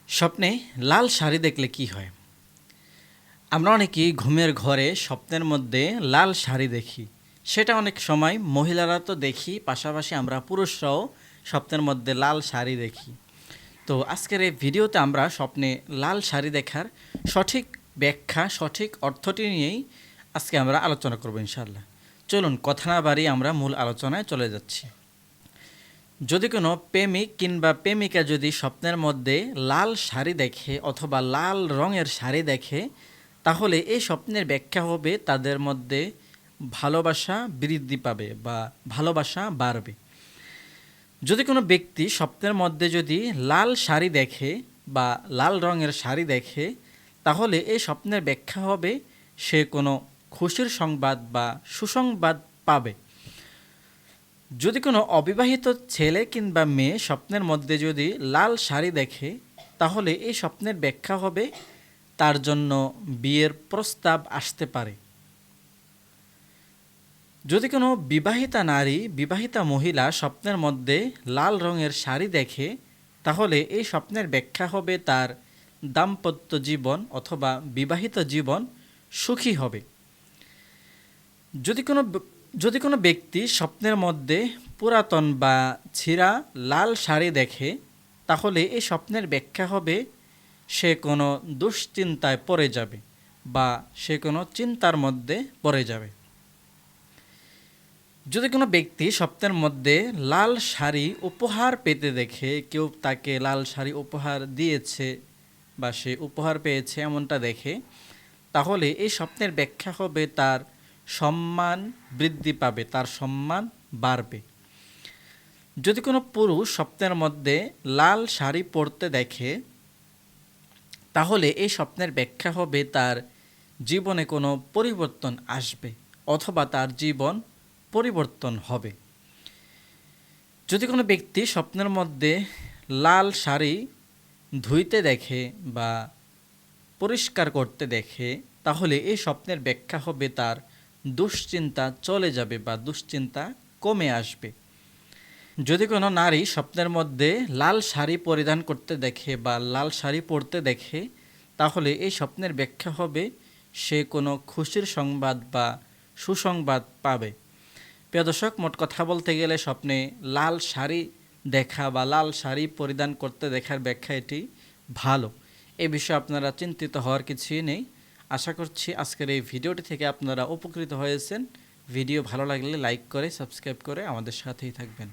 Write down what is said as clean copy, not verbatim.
স্বপ্নে লাল শাড়ি দেখলে কি হয়? আমরা অনেকেই ঘুমের ঘরে স্বপ্নের মধ্যে লাল শাড়ি দেখি। সেটা অনেক সময় মহিলারা তো দেখি, পাশাপাশি আমরা পুরুষরাও স্বপ্নের মধ্যে লাল শাড়ি দেখি। তো আজকের এই ভিডিওতে আমরা স্বপ্নে লাল শাড়ি দেখার সঠিক ব্যাখ্যা, সঠিক অর্থটি নিয়েই আজকে আমরা আলোচনা করব ইনশাআল্লাহ। চলুন কথা না বাড়িয়ে আমরা মূল আলোচনায় চলে যাচ্ছি। যদি কোনো প্রেমিক কিংবা প্রেমিকা যদি স্বপ্নের মধ্যে লাল শাড়ি দেখে অথবা লাল রঙের শাড়ি দেখে, তাহলে এই স্বপ্নের ব্যাখ্যা হবে তাদের মধ্যে ভালোবাসা বৃদ্ধি পাবে বা ভালোবাসা বাড়বে। যদি কোনো ব্যক্তি স্বপ্নের মধ্যে যদি লাল শাড়ি দেখে বা লাল রঙের শাড়ি দেখে, তাহলে এই স্বপ্নের ব্যাখ্যা হবে সে কোনো খুশির সংবাদ বা সুসংবাদ পাবে। যদি কোনো অবিবাহিত ছেলে কিংবা মেয়ে স্বপ্নের মধ্যে যদি লাল শাড়ি দেখে, তাহলে এই স্বপ্নের ব্যাখ্যা হবে তার জন্য বিয়ের প্রস্তাব আসতে পারে। যদি কোনো বিবাহিতা নারী, বিবাহিতা মহিলা স্বপ্নের মধ্যে লাল রঙের শাড়ি দেখে, তাহলে এই স্বপ্নের ব্যাখ্যা হবে তার দাম্পত্য জীবন অথবা বিবাহিত জীবন সুখী হবে। যদি কোনো ব্যক্তি স্বপ্নের মধ্যে পুরাতন বা ছিঁড়া লাল শাড়ি দেখে, তাহলে এই স্বপ্নের ব্যাখ্যা হবে সে কোনো দুশ্চিন্তায় পড়ে যাবে বা সে কোনো চিন্তার মধ্যে পড়ে যাবে। যদি কোনো ব্যক্তি স্বপ্নের মধ্যে লাল শাড়ি উপহার পেতে দেখে, কেউ তাকে লাল শাড়ি উপহার দিয়েছে বা সে উপহার পেয়েছে এমনটা দেখে, তাহলে এই স্বপ্নের ব্যাখ্যা হবে তার সম্মান বৃদ্ধি পাবে, তার সম্মান বাড়বে। যদি কোনো পুরুষ স্বপ্নের মধ্যে লাল শাড়ি পরতে দেখে, তাহলে এই স্বপ্নের ব্যাখ্যা হবে তার জীবনে কোনো পরিবর্তন আসবে অথবা তার জীবন পরিবর্তন হবে। যদি কোনো ব্যক্তি স্বপ্নের মধ্যে লাল শাড়ি ধুইতে দেখে বা পরিষ্কার করতে দেখে, তাহলে এই স্বপ্নের ব্যাখ্যা হবে তার দুশ্চিন্তা চলে যাবে বা দুশ্চিন্তা কমে আসবে। যদি কোনো নারী স্বপ্নের মধ্যে লাল শাড়ি পরিধান করতে দেখে বা লাল শাড়ি পরতে দেখে, তাহলে এই স্বপ্নের ব্যাখ্যা হবে সে কোনো খুশির সংবাদ বা সুসংবাদ পাবে। প্রিয় দর্শক, মোট কথা বলতে গেলে স্বপ্নে লাল শাড়ি দেখা বা লাল শাড়ি পরিধান করতে দেখার ব্যাখ্যা এটি ভালো। এ বিষয়ে আপনারা চিন্তিত হওয়ার কিছুই নেই। আশা করছি আজকের এই ভিডিওটি থেকে আপনারা উপকৃত হয়েছেন। ভিডিও ভালো লাগলে লাইক করে সাবস্ক্রাইব করে আমাদের সাথেই থাকবেন।